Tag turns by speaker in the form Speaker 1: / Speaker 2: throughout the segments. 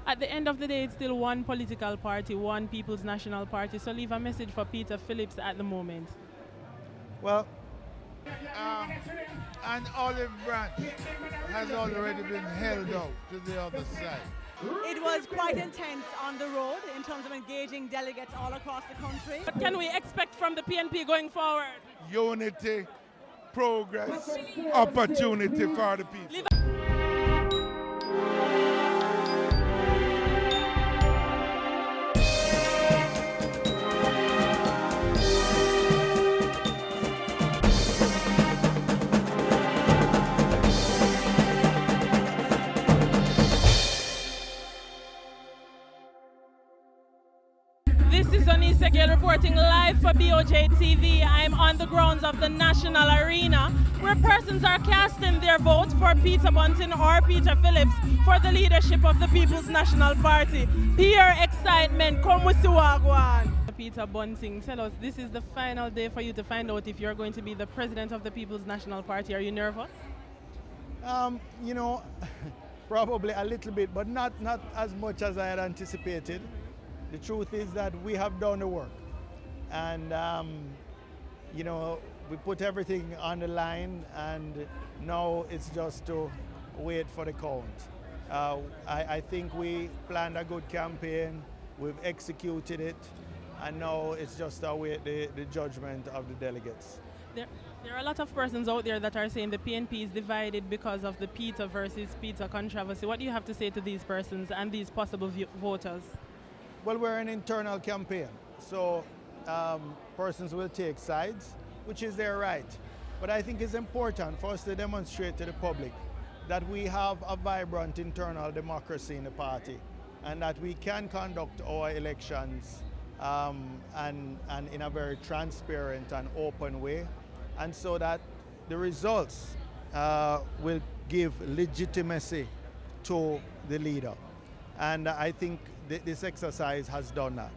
Speaker 1: At the end of the day, it's still one political party, one People's National Party. So leave a message for Peter Phillips at the moment.
Speaker 2: Well, an olive branch has already been held out to the other side.
Speaker 3: It was quite intense on the road in terms of engaging delegates all across the country.
Speaker 1: What can we expect from the PNP going forward?
Speaker 2: Unity, progress, opportunity for the people.
Speaker 1: This is Onisa Gale reporting live for BOJTV. I'm on the grounds of the National Arena where persons are casting their vote for Peter Bunting or Peter Phillips for the leadership of the People's National Party. Pure excitement. Come with Wagwan. Peter Bunting, tell us, this is the final day for you to find out if you're going to be the president of the People's National Party. Are you nervous?
Speaker 2: You know, probably a little bit, but not as much as I had anticipated. The truth is that we have done the work, and you know, we put everything on the line, and now it's just to wait for the count. I think we planned a good campaign, we've executed it, and now it's just to await the judgment of the delegates.
Speaker 1: There are a lot of persons out there that are saying the PNP is divided because of the Peter versus Peter controversy. What do you have to say to these persons and these possible voters?
Speaker 2: Well, we're an internal campaign, so persons will take sides, which is their right. But I think it's important for us to demonstrate to the public that we have a vibrant internal democracy in the party and that we can conduct our elections and in a very transparent and open way, and so that the results will give legitimacy to the leader. And I think this exercise has done that.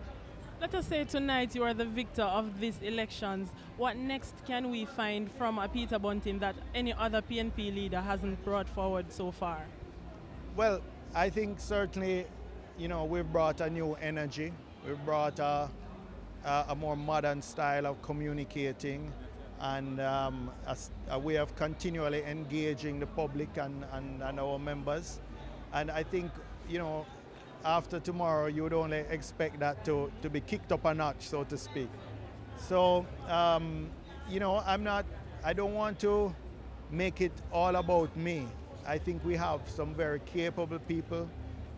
Speaker 1: Let us say tonight you are the victor of these elections. What next can we find from a Peter Bunting that any other PNP leader hasn't brought forward so far?
Speaker 2: Well, I think certainly, you know, we've brought a new energy. We've brought a more modern style of communicating, and a way of continually engaging the public and our members. And I think, you know, after tomorrow, you would only expect that to be kicked up a notch, so to speak. So, you know, I don't want to make it all about me. I think we have some very capable people.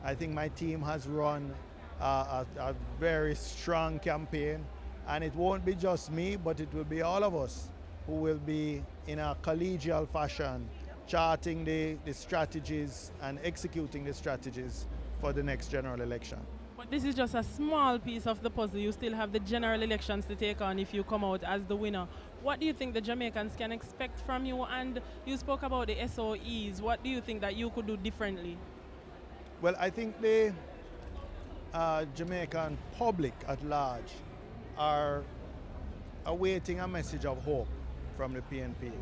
Speaker 2: I think my team has run a very strong campaign, and it won't be just me, but it will be all of us who will be in a collegial fashion charting the strategies and executing the strategies for the next general election.
Speaker 1: But this is just a small piece of the puzzle. You still have the general elections to take on if you come out as the winner. What do you think the Jamaicans can expect from you? And you spoke about the SOEs. What do you think that you could do differently?
Speaker 2: Well, I think the Jamaican public at large are awaiting a message of hope from the PNP.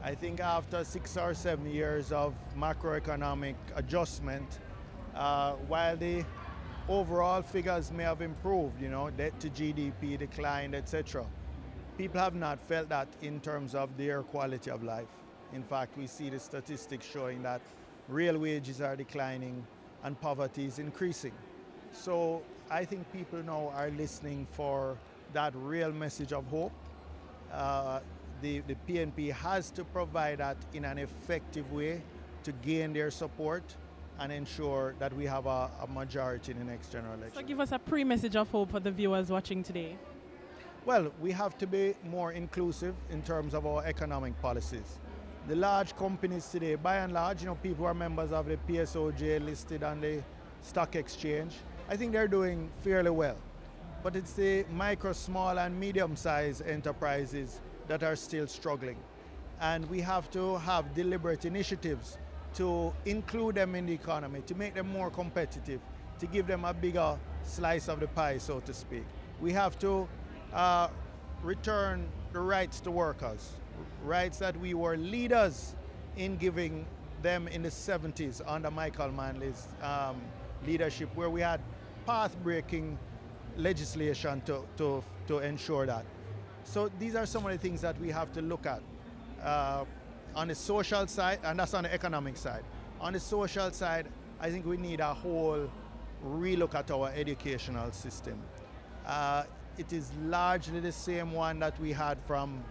Speaker 2: I think after 6 or 7 years of macroeconomic adjustment, while the overall figures may have improved, you know, debt to GDP declined, etc., people have not felt that in terms of their quality of life. In fact, we see the statistics showing that real wages are declining and poverty is increasing. So I think people now are listening for that real message of hope. The PNP has to provide that in an effective way to gain their support and ensure that we have a majority in the next general election.
Speaker 1: So give us a pre-message of hope for the viewers watching today.
Speaker 2: Well, we have to be more inclusive in terms of our economic policies. The large companies today, by and large, you know, people who are members of the PSOJ listed on the stock exchange, I think they're doing fairly well. But it's the micro, small and medium-sized enterprises that are still struggling. And we have to have deliberate initiatives to include them in the economy, to make them more competitive, to give them a bigger slice of the pie, so to speak. We have to return the rights to workers, rights that we were leaders in giving them in the 70s under Michael Manley's leadership where we had path-breaking legislation to ensure that. So these are some of the things that we have to look at on the social side, and that's on the economic side. On the social side, I think we need a whole relook at our educational system. It is largely the same one that we had from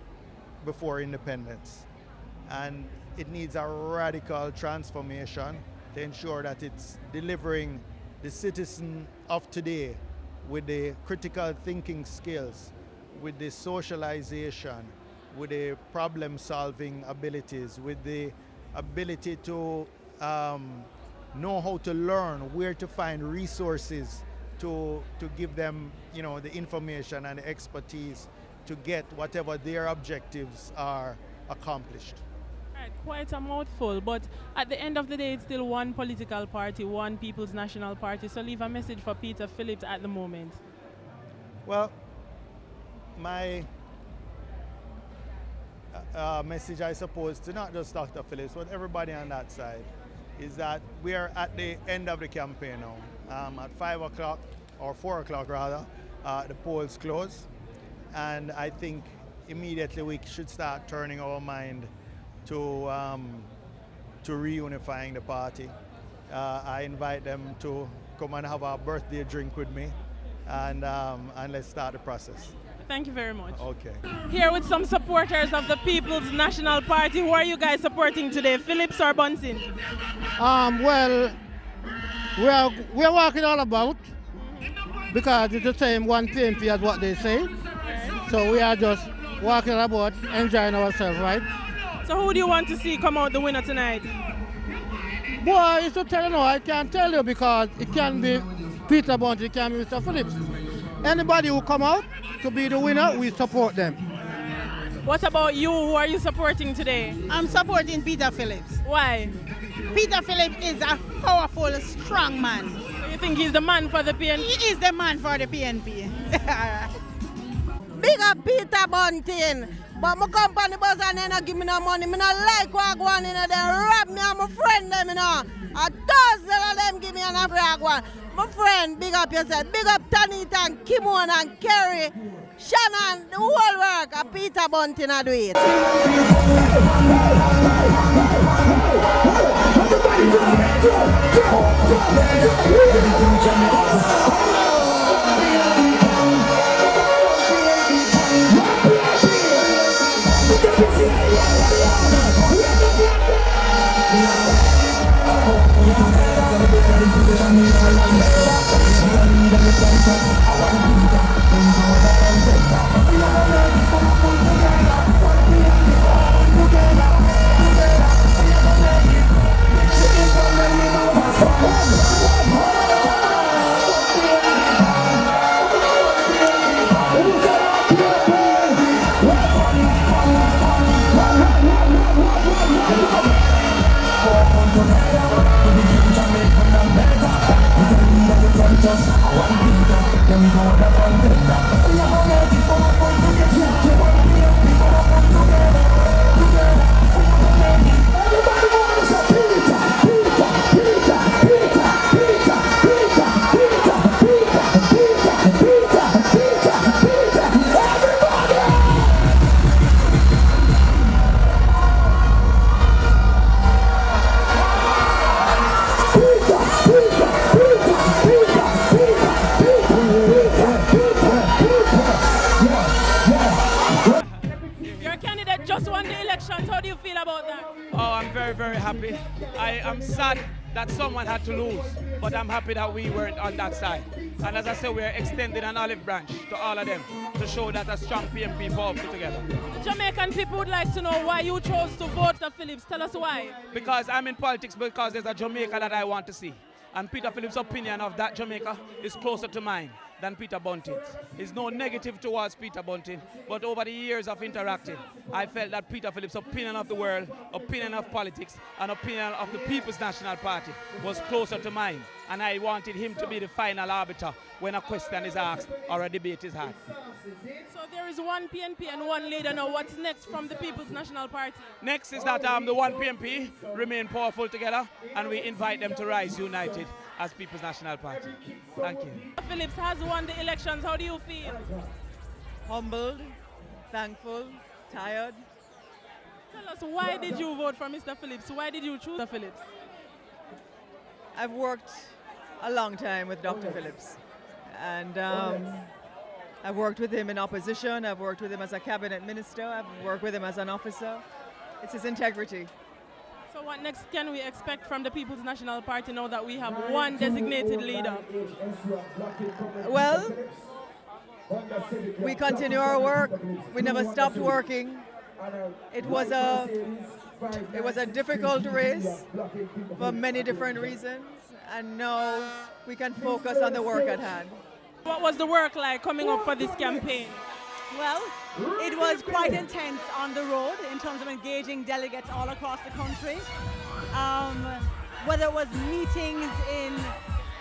Speaker 2: before independence, and it needs a radical transformation to ensure that it's delivering the citizen of today with the critical thinking skills, with the socialization, with the problem-solving abilities, with the ability to know how to learn, where to find resources to give them, you know, the information and the expertise to get whatever their objectives are accomplished.
Speaker 1: Right, quite a mouthful, but at the end of the day, it's still one political party, one People's National Party. So leave a message for Peter Phillips at the moment.
Speaker 2: Well, my message, I suppose, to not just Dr. Phillips, but everybody on that side, is that we are at the end of the campaign now. At 5 o'clock, or 4 o'clock rather, the polls close. And I think immediately we should start turning our mind to reunifying the party. I invite them to come and have a birthday drink with me, and let's start the process.
Speaker 1: Thank you very much.
Speaker 2: Okay.
Speaker 1: Here with some supporters of the People's National Party. Who are you guys supporting today, Phillips or Bunting?
Speaker 4: Well, we're walking all about because it's the same one PNP as what they say. So we are just walking about, enjoying ourselves, right?
Speaker 1: So who do you want to see come out the winner tonight?
Speaker 4: Boy, it's to tell you, no, I can't tell you because it can be Peter Bunting, it can be Mr. Phillips. Anybody who come out to be the winner, we support them.
Speaker 1: What about you? Who are you supporting today?
Speaker 5: I'm supporting Peter Phillips.
Speaker 1: Why?
Speaker 5: Peter Phillips is a powerful, strong man.
Speaker 1: So you think he's the man for the PNP?
Speaker 5: He is the man for the PNP.
Speaker 6: Big up Peter Bunting. But my company boss and they not give me no money. Me not like what go on in there. They rob me and my friend them, you know. A dozen of them give me an afraid one. My friend, big up yourself. Big up Tanita and Kimon and Kerry, Shannon, the whole work. And Peter Bunting a do it.
Speaker 7: Very happy. I am sad that someone had to lose, but I'm happy that we weren't on that side. And as I said, we're extending an olive branch to all of them to show that a strong PNP powerful together.
Speaker 1: Jamaican people would like to know why you chose to vote for Phillips. Tell us why.
Speaker 7: Because I'm in politics, because there's a Jamaica that I want to see. And Peter Phillips' opinion of that Jamaica is closer to mine than Peter Bunting's. It's no negative towards Peter Bunting, but over the years of interacting, I felt that Peter Phillips' opinion of the world, opinion of politics, and opinion of the People's National Party was closer to mine. And I wanted him to be the final arbiter when a question is asked or a debate is had.
Speaker 1: So there is one PNP and one leader. Now what's next from the People's National Party?
Speaker 7: Next is that the one PNP remain powerful together, and we invite them to rise united as People's National Party. Thank you.
Speaker 1: Phillips has won the elections. How do you feel?
Speaker 8: Humbled, thankful, tired.
Speaker 1: Tell us, why did you vote for Mr. Phillips? Why did you choose Mr. Phillips?
Speaker 8: I've worked a long time with Dr. Phillips, and I've worked with him in opposition, I've worked with him as a cabinet minister, I've worked with him as an officer. It's his integrity.
Speaker 1: So what next can we expect from the People's National Party now that we have one designated leader?
Speaker 8: Well, we continue our work. We never stopped working. It was a difficult race for many different reasons, and now we can focus on the work at hand.
Speaker 1: What was the work like coming up for this campaign?
Speaker 3: Well, it was quite intense on the road in terms of engaging delegates all across the country. Whether it was meetings in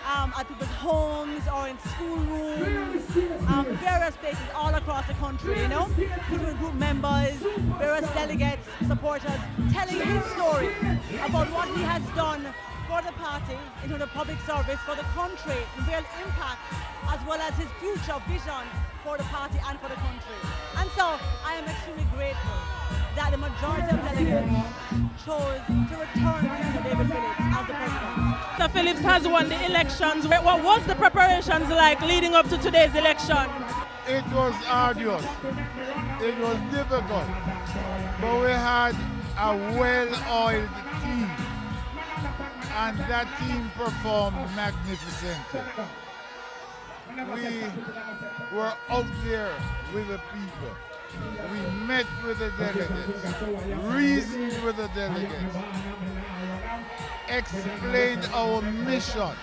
Speaker 3: at people's homes or in schoolrooms, various places all across the country, you know, different group members, various delegates, supporters, telling his story about what he has done for the party in terms of public service for the country, the real impact, as well as his future vision for the party and for the country. And so I am extremely grateful that the majority of delegates chose to return to David Phillips as the president.
Speaker 1: Mr. Phillips has won the elections. What was the preparations like leading up to today's election?
Speaker 9: It was arduous. It was difficult. But we had a well-oiled team. And that team performed magnificently. We were out there with the people. We met with the delegates, reasoned with the delegates, explained our mission,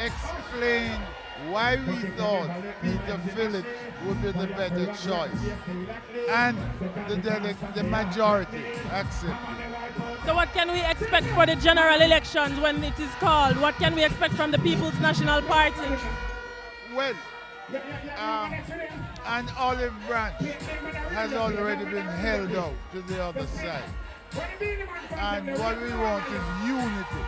Speaker 9: explained why we thought Peter Phillips would be the better choice. And the majority accepted.
Speaker 1: So what can we expect for the general elections when it is called? What can we expect from the People's National Party?
Speaker 9: Well, an olive branch has already been held out to the other side. And what we want is unity.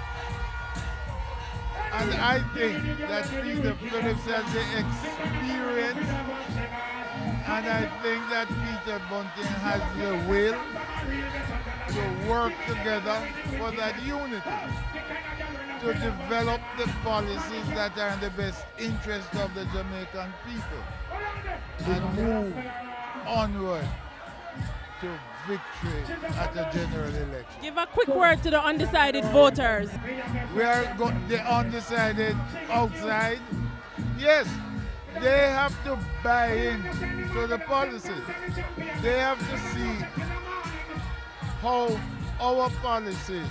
Speaker 9: And I think that Peter Phillips has the experience, and I think that Peter Bunting has the will to work together for that unity, to develop the policies that are in the best interest of the Jamaican people and move onward to victory at the general election.
Speaker 1: Give a quick word to the undecided voters.
Speaker 9: We are the undecided outside. Yes, they have to buy in to the policies. They have to see how our policies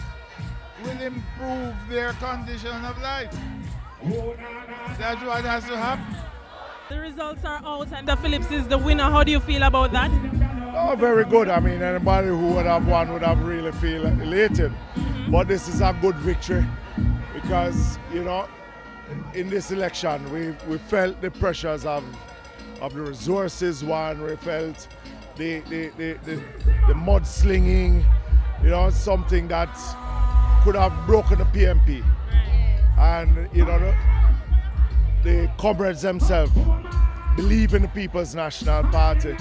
Speaker 9: will improve their condition of life. That's what has to happen.
Speaker 1: The results are out and the Phillips is the winner. How do you feel about that?
Speaker 10: Oh, very good. I mean, anybody who would have won would have really feel elated. But this is a good victory because, you know, in this election, we felt the pressures of the resources one. We felt the mudslinging, you know, something that could have broken the PNP. And, you know, the comrades themselves believe in the People's National Party.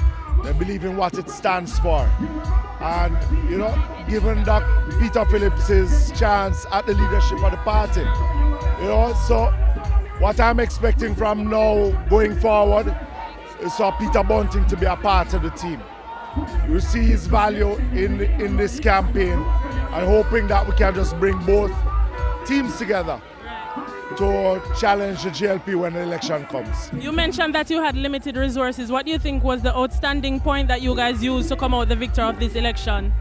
Speaker 10: They believe in what it stands for. And, you know, given that Peter Phillips' chance at the leadership of the party, you know, so what I'm expecting from now going forward is for Peter Bunting to be a part of the team. We see his value in this campaign and hoping that we can just bring both teams together to challenge the GLP when the election comes.
Speaker 1: You mentioned that you had limited resources. What do you think was the outstanding point that you guys used to come out the victor of this election?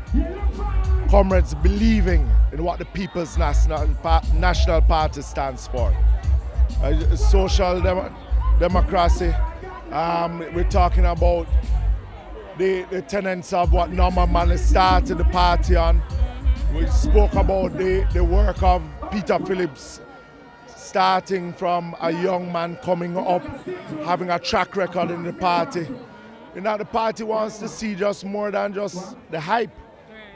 Speaker 10: Comrades believing in what the People's National Party stands for. Social democracy. We're talking about the tenets of what Norman Manley started the party on. We spoke about the work of Peter Phillips, starting from a young man coming up, having a track record in the party. You know, the party wants to see just more than just the hype.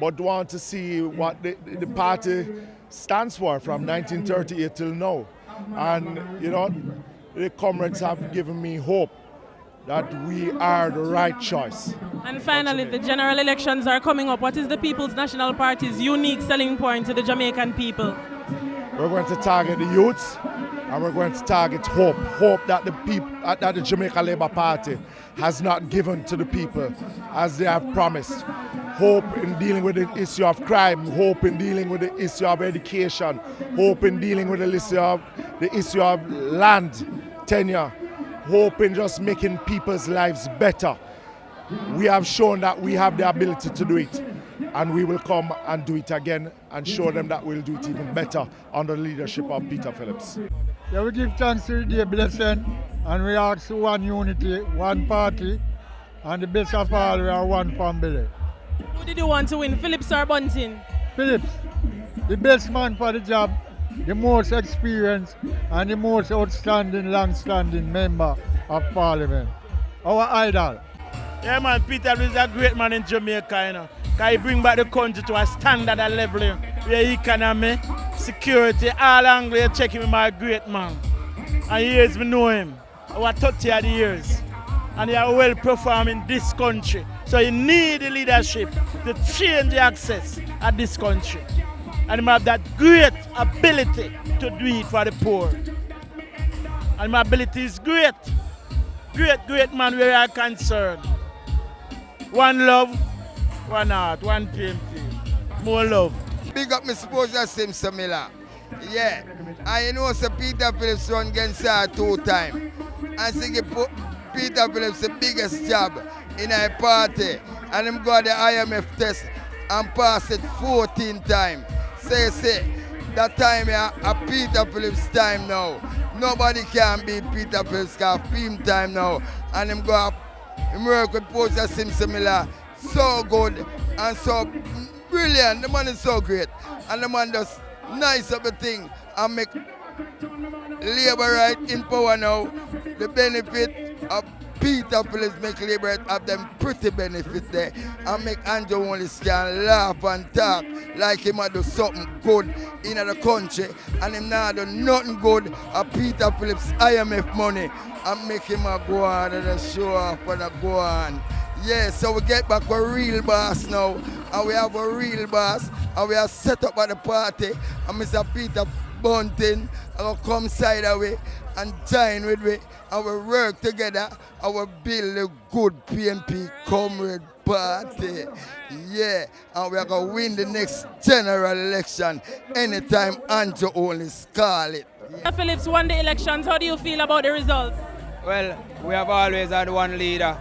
Speaker 10: but want to see what the party stands for from 1938 till now. And, you know, the comrades have given me hope that we are the right choice.
Speaker 1: And finally, the general elections are coming up. What is the People's National Party's unique selling point to the Jamaican people?
Speaker 10: We're going to target the youths, and we're going to target hope. Hope that the Jamaica Labour Party has not given to the people as they have promised. Hope in dealing with the issue of crime, hope in dealing with the issue of education, hope in dealing with the issue of land tenure, hope in just making people's lives better. We have shown that we have the ability to do it, and we will come and do it again and show them that we'll do it even better under the leadership of Peter Phillips.
Speaker 11: Yeah, we give thanks to the day blessing, and we ask one unity, one party, and the best of all, we are one family.
Speaker 1: Who did you want to win, Phillips or Bunting?
Speaker 11: Phillips, the best man for the job, the most experienced, and the most outstanding, long-standing member of Parliament. Our idol.
Speaker 12: Yeah, man, Peter is a great man in Jamaica, you know. Because he bring back the country to a standard level where economy, security, all angles, check him my great man. And years we know him, over 30 of the years. And he are well performed in this country. So you need the leadership to change the access at this country. And he have that great ability to do it for the poor. And my ability is great. Great man where I are concerned. One love, one heart, one PNP. More love.
Speaker 13: Big up my sponsor Simpson Miller. Yeah. And you know so Peter Phillips run against her 2 times. And so he put Peter Phillips the biggest job in our party. And him got the IMF test and passed it 14 times. Say, that time a Peter Phillips time now. Nobody can beat Peter Phillips because film time now. And him go up, him work with Poster Simpson Miller. So good and so brilliant. The man is so great. And the man does nice of the thing and make labor right in power now. The benefit of Peter Phillips make labor have them pretty benefit there and make Andrew only can laugh and talk like him a do something good in the country and him not do nothing good of Peter Phillips IMF money and make him a go on and a show off and a go on. Yeah, so we get back a real boss now and we have a real boss and we are set up at the party and Mr. Peter Bunting will come side away and join with me and we work together and we build a good PNP comrade party. Yeah, and we are going to win the next general election anytime Andrew only call it.
Speaker 1: Yeah. Phillips won the elections. How do you feel about the results?
Speaker 7: Well, we have always had one leader.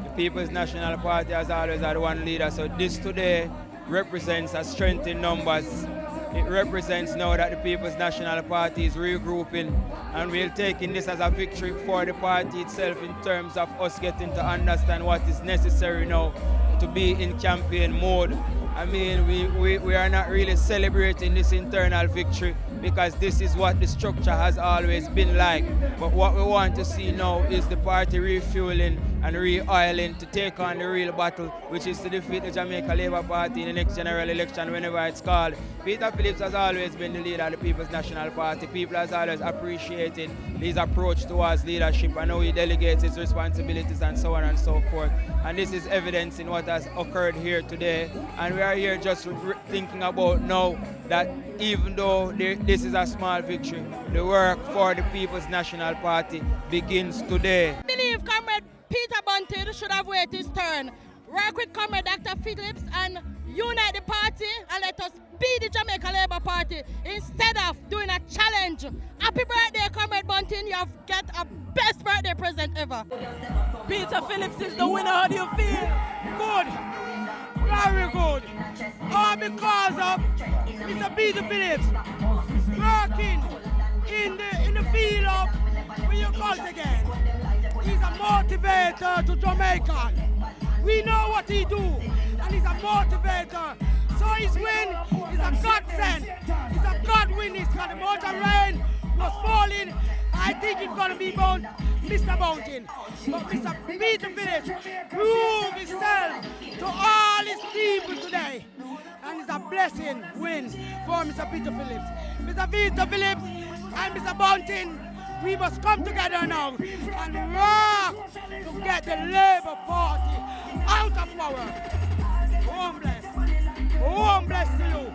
Speaker 7: The People's National Party has always had one leader. So this today represents a strength in numbers. It represents now that the People's National Party is regrouping and we're taking this as a victory for the party itself in terms of us getting to understand what is necessary now to be in campaign mode. I mean, we are not really celebrating this internal victory because this is what the structure has always been like. But what we want to see now is the party refueling and re-oiling to take on the real battle, which is to defeat the Jamaica Labour Party in the next general election whenever it's called. Peter Phillips has always been the leader of the People's National Party. People has always appreciated his approach towards leadership and how he delegates his responsibilities and so on and so forth. And this is evidence in what has occurred here today. And we are here just thinking about now that even though this is a small victory, the work for the People's National Party begins today.
Speaker 5: I believe Comrade Peter Bunting should have waited his turn. Work with Comrade Dr. Phillips and unite the party and let us be the Jamaica Labour Party instead of doing a challenge. Happy birthday, Comrade Bunting. You have got a best birthday present ever.
Speaker 1: Peter Phillips is the winner. How do you feel?
Speaker 12: Good. Very good. All because of Mr. Peter Phillips working in the field of when you call it again. He's a motivator to Jamaica. We know what he do, and he's a motivator. So his win is a godsend. It's a God win. It's got the motor rain was falling. I think it's going to be Mr. Bunting. But Mr. Peter Phillips proved himself to all his people today.
Speaker 14: and it's a blessing win for Mr. Peter Phillips. Mr. Peter Phillips and Mr. Bunting, we must come together now and work to get the Labour Party out of power. Home bless to you.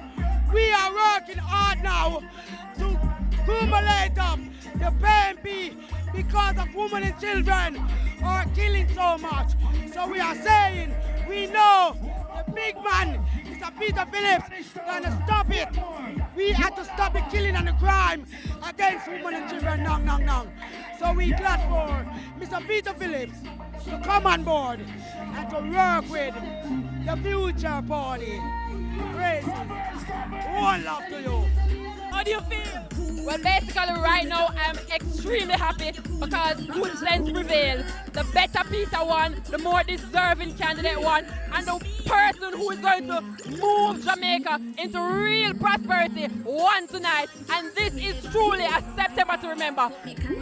Speaker 14: We are working hard now to accumulate up the PNP because of women and children are killing so much. So we are saying, we know the big man, Mr. Peter Phillips, gonna stop it. We have to stop the killing and the crime against women and children. No. So we glad for Mr. Peter Phillips to come on board and to work with the future party. Crazy. One love to you.
Speaker 1: How do you feel?
Speaker 15: Well, basically right now I'm extremely happy because good sense prevail. The better Peter won, the more deserving candidate won, and the person who is going to move Jamaica into real prosperity won tonight. And this is truly a September to remember.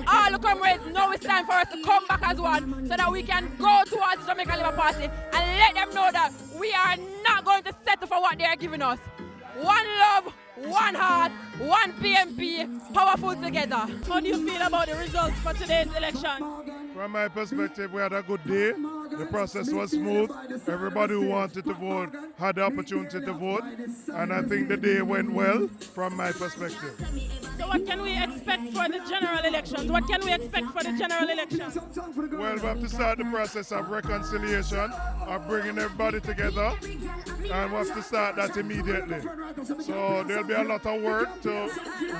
Speaker 15: All the comrades know it's time for us to come back as one so that we can go towards Jamaica Labour Party and let them know that we are not going to settle for what they are giving us. One love, one heart, one PNP, powerful together.
Speaker 1: How do you feel about the results for today's election?
Speaker 10: From my perspective, we had a good day. The process was smooth. Everybody who wanted to vote had the opportunity to vote. And I think the day went well from my perspective.
Speaker 1: So what can we expect for the general elections? What can we expect for the general elections?
Speaker 10: Well, we have to start the process of reconciliation, of bringing everybody together. And we have to start that immediately. So there'll be a lot of work to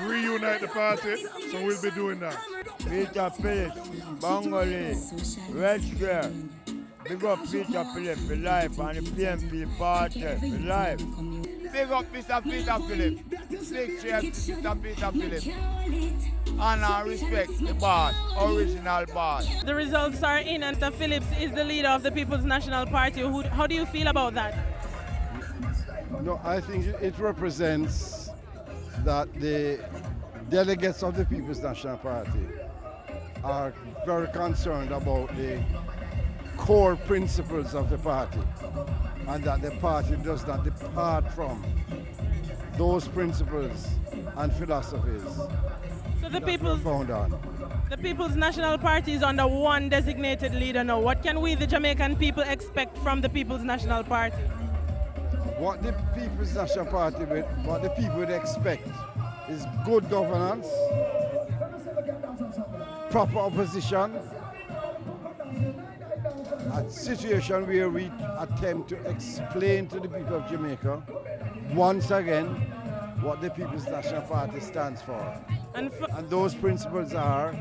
Speaker 10: reunite the party. So we'll be doing that.
Speaker 16: Peter Phillips, Bangoli, Red Square. Big up Peter Phillips for life and the PNP party for life. Big up Mr. Peter Phillips. Big chef Mr. Peter Phillips. And respect the boss, original boss.
Speaker 1: The results are in and Mr. Phillips is the leader of the People's National Party. How do you feel about that?
Speaker 17: No, I think it represents that the delegates of the People's National Party are very concerned about the core principles of the party and that the party does not depart from those principles and philosophies
Speaker 1: so the People's National Party is under one designated leader now. What can we, the Jamaican people, expect from the People's National Party?
Speaker 17: What the People's National Party, what the people would expect is good governance, proper opposition, a situation where we attempt to explain to the people of Jamaica once again what the People's National Party stands for. And those principles are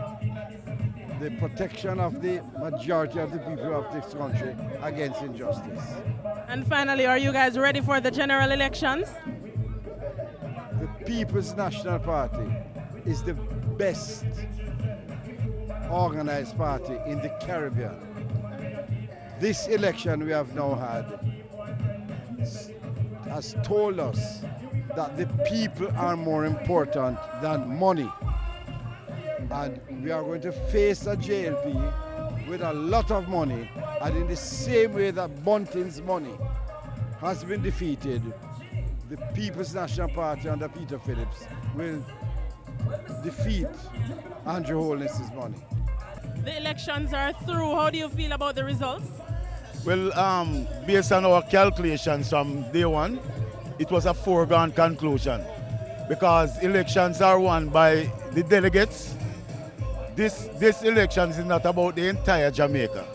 Speaker 17: the protection of the majority of the people of this country against injustice.
Speaker 1: And finally, are you guys ready for the general elections?
Speaker 17: The People's National Party is the best organized party in the Caribbean. This election we have now had has told us that the people are more important than money. And we are going to face a JLP with a lot of money, and in the same way that Bunting's money has been defeated, the People's National Party under Peter Phillips will defeat Andrew Holness's money.
Speaker 1: The elections are through. How do you feel about the results?
Speaker 12: Well, based on our calculations from day one, it was a foregone conclusion because elections are won by the delegates. This election is not about the entire Jamaica.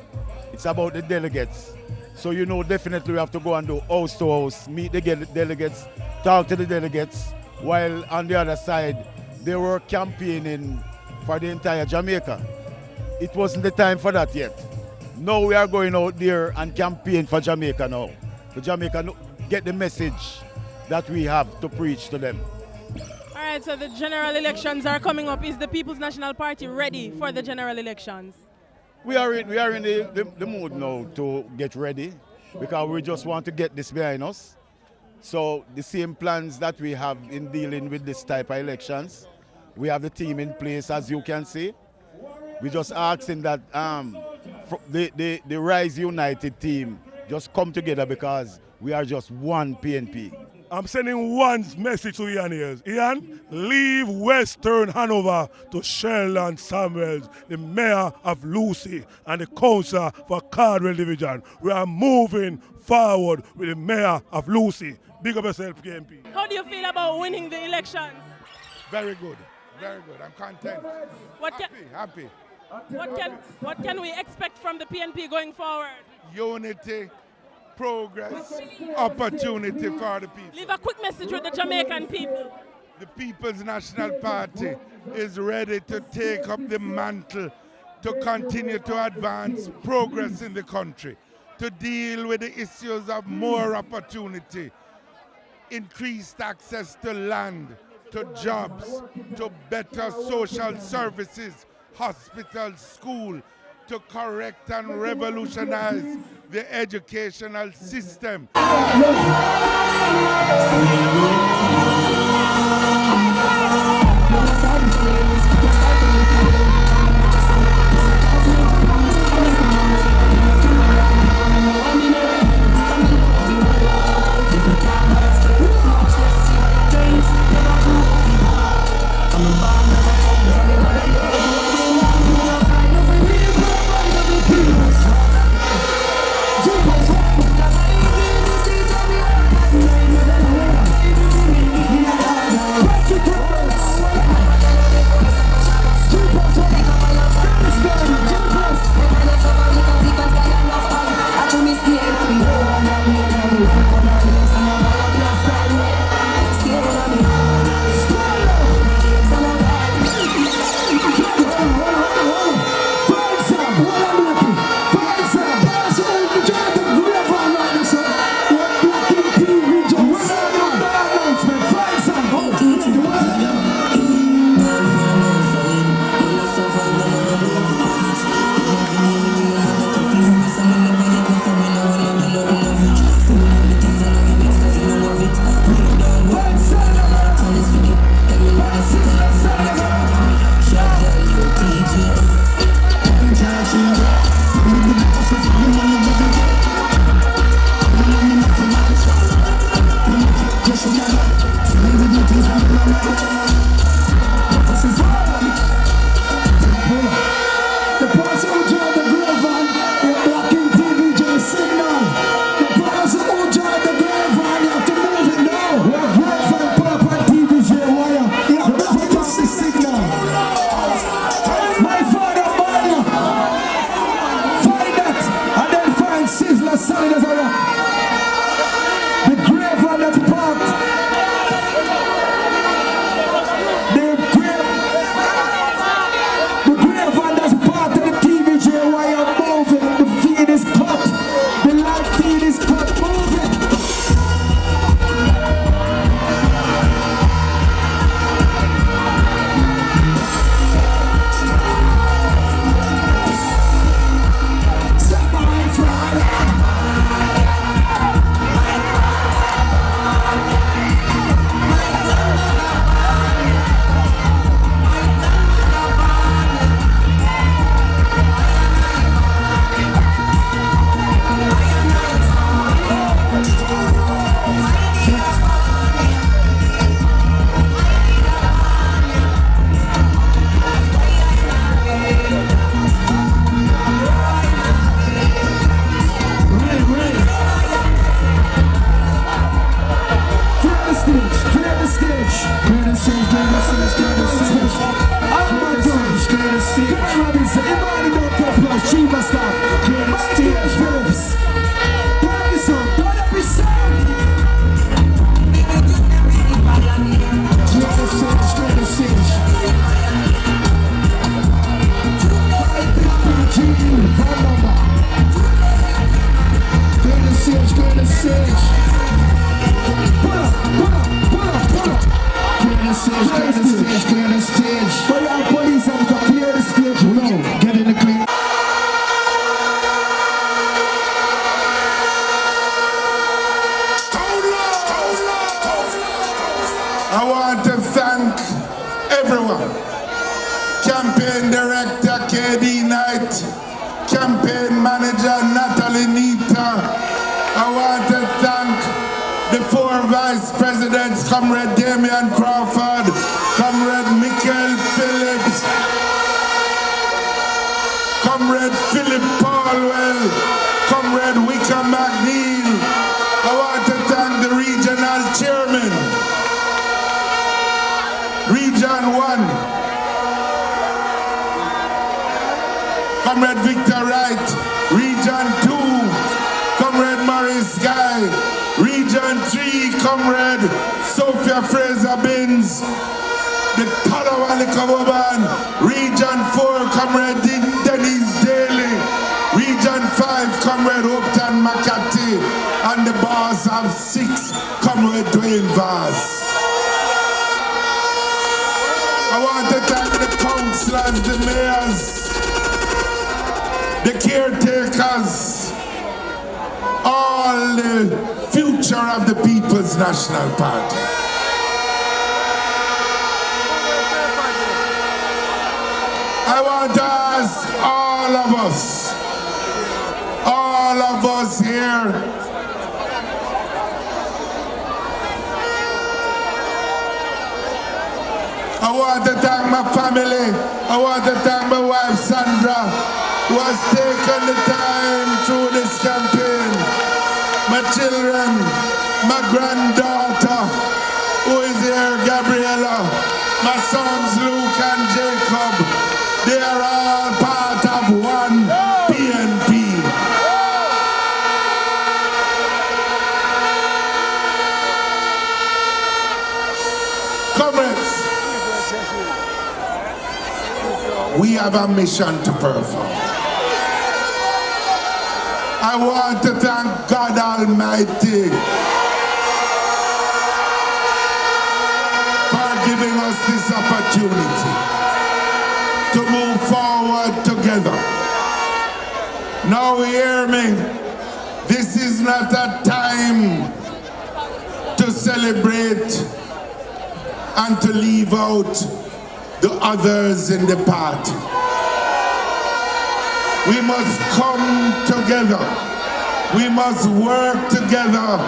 Speaker 12: It's about the delegates. So you know definitely we have to go and do house to house, meet the delegates, talk to the delegates, while on the other side they were campaigning for the entire Jamaica. It wasn't the time for that yet. Now we are going out there and campaign for Jamaica now. For Jamaica get the message that we have to preach to them.
Speaker 1: All right, so the general elections are coming up. Is the People's National Party ready for the general elections?
Speaker 12: We are in the mood now to get ready because we just want to get this behind us. So the same plans that we have in dealing with this type of elections, we have the team in place, as you can see. We just asking that the Rise United team just come together because we are just one PNP.
Speaker 18: I'm sending one message to Ian here. Ian, leave Western Hanover to Sheldon Samuels, the mayor of Lucy and the councillor for Cardwell Division. We are moving forward with the mayor of Lucy. Big up yourself, PNP.
Speaker 1: How do you feel about winning the elections?
Speaker 9: Very good. Very good. I'm content. Happy.
Speaker 1: What can we expect from the PNP going forward?
Speaker 9: Unity, progress, opportunity for the people.
Speaker 1: Leave a quick message with the Jamaican people.
Speaker 9: The People's National Party is ready to take up the mantle to continue to advance progress in the country, to deal with the issues of more opportunity, increased access to land, to jobs, to better social services, hospitals, school, to correct and revolutionize the educational system. I want to thank everyone. Campaign Director KD Knight, Campaign Manager Natalie Nita. I want to thank the 4 Vice Presidents.
Speaker 19: Comrade Damion Crawford, Comrade Peter Phillips, Comrade Philip Paulwell, Comrade Wickham McNeil. I want to thank the regional chairman, Region 1, Comrade Victor Wright, Region 2, Comrade Maurice Guy, Region 3, Comrade Sophia Fraser-Binns, the Talawali Kawaban, Region 4, Comrade Dennis Daly, Region 5, Comrade Upton Makati, and the boss of 6, Comrade Dwayne Vaz. I want to thank the councillors, the mayors, the caretakers, all the future of the People's National Party. I want to ask all of us here, I want to thank my family, I want to thank my wife Sandra, who has taken the time through this campaign, my children, my granddaughter, who is here, Gabriella, my sons Luke and Jacob. They are all part of one PNP. Comrades, we have a mission to perform. I want to thank God Almighty for giving us this opportunity to move forward together. Now hear me. This is not a time to celebrate and to leave out the others in the party. We must come together. We must work together.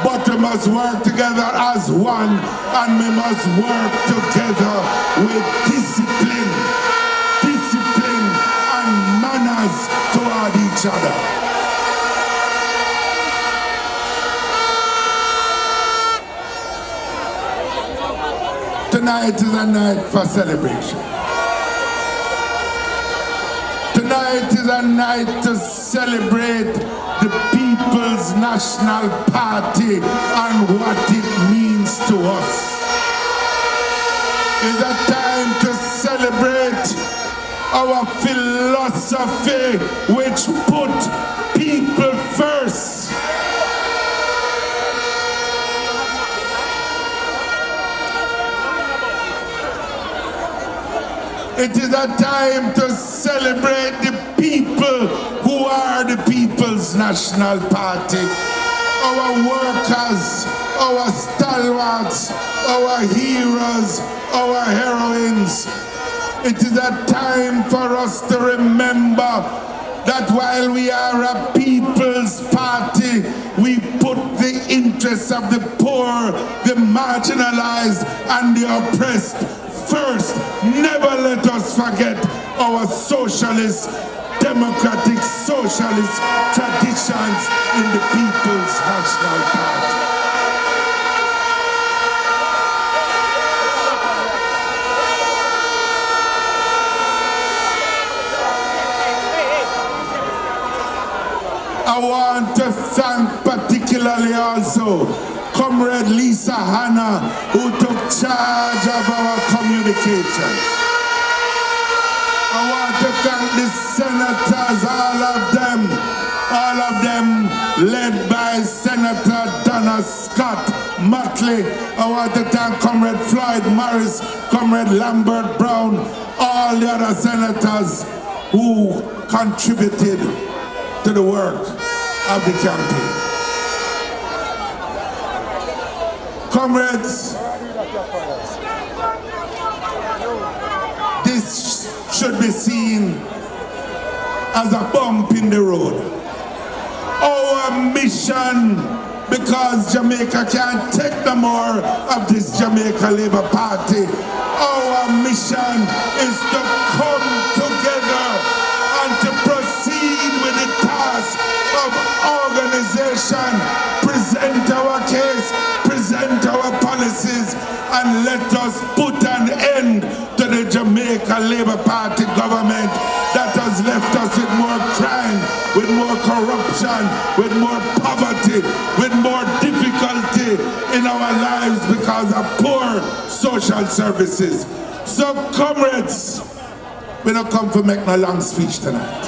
Speaker 19: But we must work together as one, and we must work together with discipline and manners toward each other. Tonight is a night for celebration. Tonight is a night to celebrate the People's National Party and what it means to us. It's a time to celebrate our philosophy, which put people first. It is a time to celebrate the people who are the People's National Party. Our workers, our stalwarts, our heroes, our heroines. It is a time for us to remember that while we are a People's Party, we put the interests of the poor, the marginalized, and the oppressed first. Never let us forget our socialist, democratic socialist traditions in the People's National Party. I want to thank particularly also Comrade Lisa HANNA, who took charge of our communications. I want to thank the senators, all of them led by Senator Donna Scott Motley. I want to thank Comrade Floyd Morris, Comrade Lambert Brown, all the other senators who contributed to the work of the campaign. Comrades, this should be seen as a bump in the road. Our mission because Jamaica can't take no more of this Jamaica Labour Party. Our mission is to come together and to proceed with the task of organization, present our case, present our policies, and let us put an end to the Jamaica Labour Party government that has left us with more crime, with more corruption, with more poverty, with more difficulty in our lives because of poor social services. So comrades, we don't come to make no long speech tonight.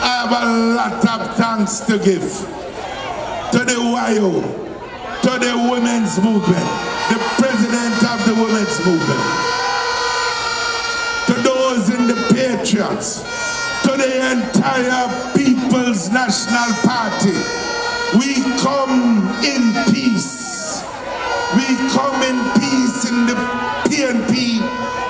Speaker 19: I have a lot of thanks to give to the YO, to the women's movement, the president of the women's movement, to those in the Patriots, to the entire People's National Party. We come in peace. We come in peace in the PNP.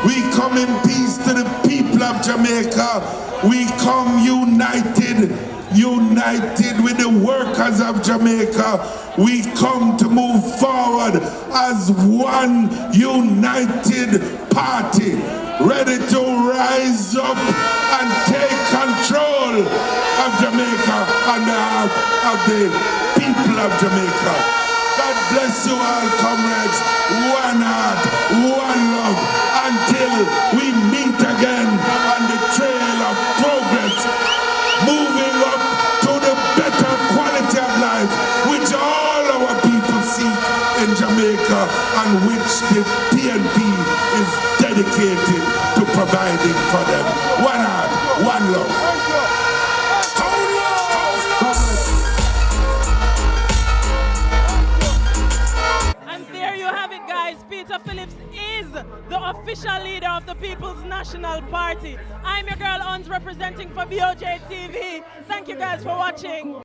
Speaker 19: We come in peace to the people of Jamaica. We come united with the workers of Jamaica. We come to move forward as one united party, ready to rise up and take control of Jamaica on behalf of the people of Jamaica. God bless you all, comrades. One heart, one love, until we meet again on the trail of progress, moving up to the better quality of life which all our people seek in Jamaica and which the PNP is dedicated to providing for them. One heart, one love.
Speaker 1: Peter Phillips is the official leader of the People's National Party. I'm your girl Ons representing for BOJTV. Thank you guys for watching.